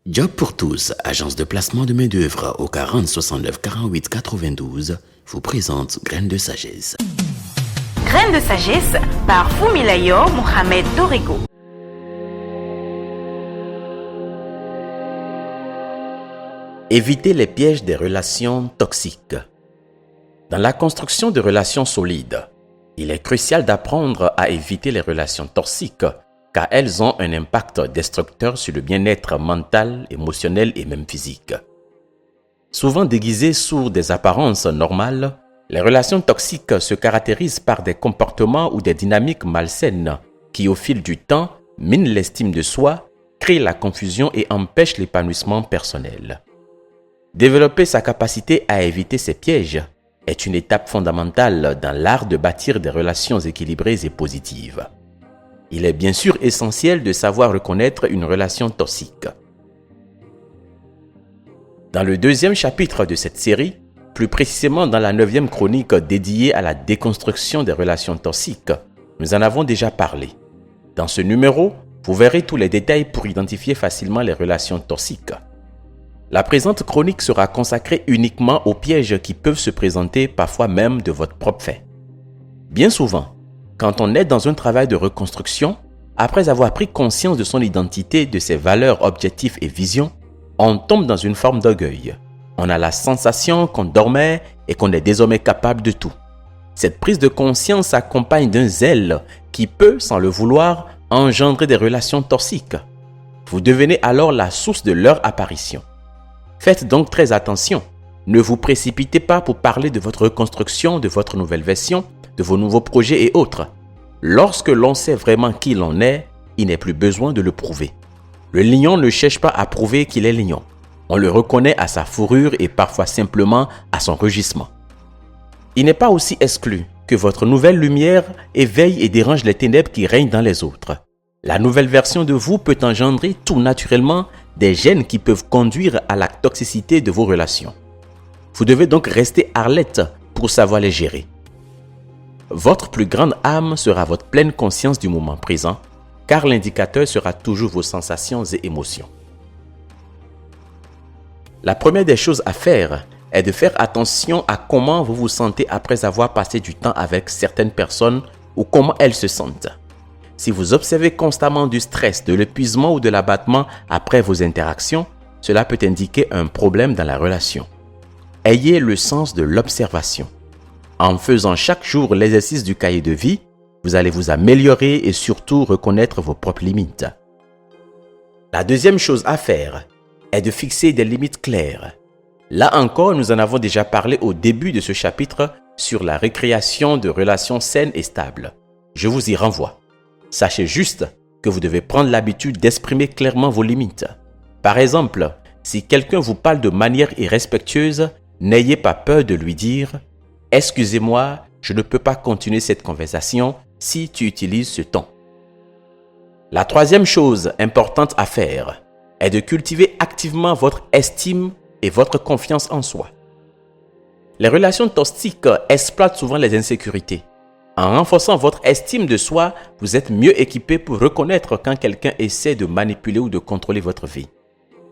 Job pour tous, agence de placement de main-d'œuvre au 40 69 48 92, vous présente Graines de sagesse. Graines de sagesse par Fumilayo Mohamed Dorigo. Éviter les pièges des relations toxiques. Dans la construction de relations solides, il est crucial d'apprendre à éviter les relations toxiques car elles ont un impact destructeur sur le bien-être mental, émotionnel et même physique. Souvent déguisées sous des apparences normales, les relations toxiques se caractérisent par des comportements ou des dynamiques malsaines qui, au fil du temps, minent l'estime de soi, créent la confusion et empêchent l'épanouissement personnel. Développer sa capacité à éviter ces pièges est une étape fondamentale dans l'art de bâtir des relations équilibrées et positives. Il est bien sûr essentiel de savoir reconnaître une relation toxique. Dans le deuxième chapitre de cette série, plus précisément dans la 9e chronique dédiée à la déconstruction des relations toxiques, nous en avons déjà parlé. Dans ce numéro, vous verrez tous les détails pour identifier facilement les relations toxiques. La présente chronique sera consacrée uniquement aux pièges qui peuvent se présenter parfois même de votre propre fait. Bien souvent, quand on est dans un travail de reconstruction, après avoir pris conscience de son identité, de ses valeurs, objectifs et visions, on tombe dans une forme d'orgueil. On a la sensation qu'on dormait et qu'on est désormais capable de tout. Cette prise de conscience s'accompagne d'un zèle qui peut, sans le vouloir, engendrer des relations toxiques. Vous devenez alors la source de leur apparition. Faites donc très attention. Ne vous précipitez pas pour parler de votre reconstruction, de votre nouvelle version, de vos nouveaux projets et autres. Lorsque l'on sait vraiment qui l'on est, il n'est plus besoin de le prouver. Le lion ne cherche pas à prouver qu'il est lion. On le reconnaît à sa fourrure et parfois simplement à son rugissement. Il n'est pas aussi exclu que votre nouvelle lumière éveille et dérange les ténèbres qui règnent dans les autres. La nouvelle version de vous peut engendrer tout naturellement des gènes qui peuvent conduire à la toxicité de vos relations. Vous devez donc rester alerte pour savoir les gérer. Votre plus grande âme sera votre pleine conscience du moment présent, car l'indicateur sera toujours vos sensations et émotions. La première des choses à faire est de faire attention à comment vous vous sentez après avoir passé du temps avec certaines personnes ou comment elles se sentent. Si vous observez constamment du stress, de l'épuisement ou de l'abattement après vos interactions, cela peut indiquer un problème dans la relation. Ayez le sens de l'observation. En faisant chaque jour l'exercice du cahier de vie, vous allez vous améliorer et surtout reconnaître vos propres limites. La deuxième chose à faire est de fixer des limites claires. Là encore, nous en avons déjà parlé au début de ce chapitre sur la récréation de relations saines et stables. Je vous y renvoie. Sachez juste que vous devez prendre l'habitude d'exprimer clairement vos limites. Par exemple, si quelqu'un vous parle de manière irrespectueuse, n'ayez pas peur de lui dire « Excusez-moi, je ne peux pas continuer cette conversation si tu utilises ce ton. » La troisième chose importante à faire est de cultiver activement votre estime et votre confiance en soi. Les relations toxiques exploitent souvent les insécurités. En renforçant votre estime de soi, vous êtes mieux équipé pour reconnaître quand quelqu'un essaie de manipuler ou de contrôler votre vie.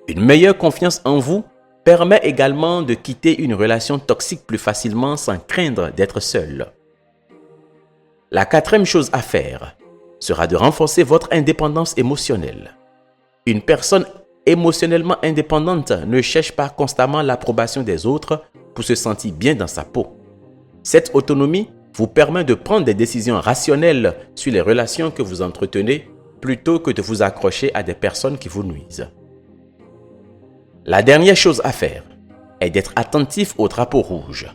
Une meilleure confiance en vous permet également de quitter une relation toxique plus facilement sans craindre d'être seul. La quatrième chose à faire sera de renforcer votre indépendance émotionnelle. Une personne émotionnellement indépendante ne cherche pas constamment l'approbation des autres pour se sentir bien dans sa peau. Cette autonomie vous permet de prendre des décisions rationnelles sur les relations que vous entretenez plutôt que de vous accrocher à des personnes qui vous nuisent. La dernière chose à faire est d'être attentif aux drapeaux rouges.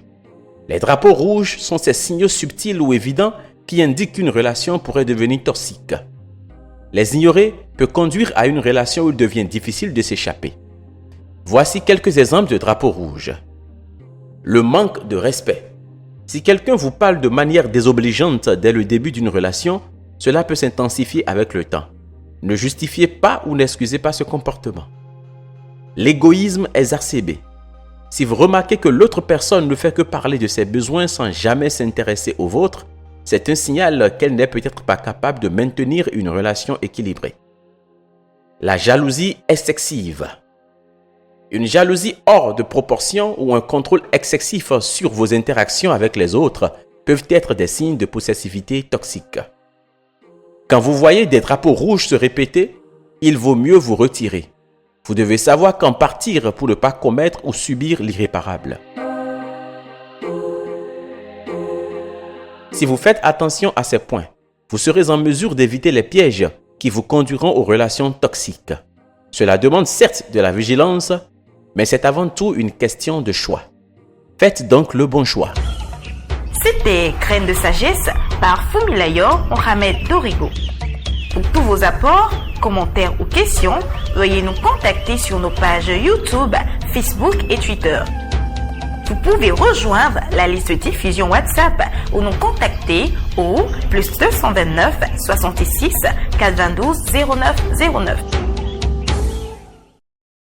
Les drapeaux rouges sont ces signaux subtils ou évidents qui indiquent qu'une relation pourrait devenir toxique. Les ignorer peut conduire à une relation où il devient difficile de s'échapper. Voici quelques exemples de drapeaux rouges. Le manque de respect. Si quelqu'un vous parle de manière désobligeante dès le début d'une relation, cela peut s'intensifier avec le temps. Ne justifiez pas ou n'excusez pas ce comportement. L'égoïsme exacerbé. Si vous remarquez que l'autre personne ne fait que parler de ses besoins sans jamais s'intéresser aux vôtres, c'est un signal qu'elle n'est peut-être pas capable de maintenir une relation équilibrée. La jalousie excessive. Une jalousie hors de proportion ou un contrôle excessif sur vos interactions avec les autres peuvent être des signes de possessivité toxique. Quand vous voyez des drapeaux rouges se répéter, il vaut mieux vous retirer. Vous devez savoir quand partir pour ne pas commettre ou subir l'irréparable. Si vous faites attention à ces points, vous serez en mesure d'éviter les pièges qui vous conduiront aux relations toxiques. Cela demande certes de la vigilance, mais c'est avant tout une question de choix. Faites donc le bon choix. C'était Graines de sagesse par Fumilayo Mohamed Dorigo. Pour tous vos apports, commentaires ou questions, veuillez nous contacter sur nos pages YouTube, Facebook et Twitter. Vous pouvez rejoindre la liste de diffusion WhatsApp ou nous contacter au +229 66 422 09 09.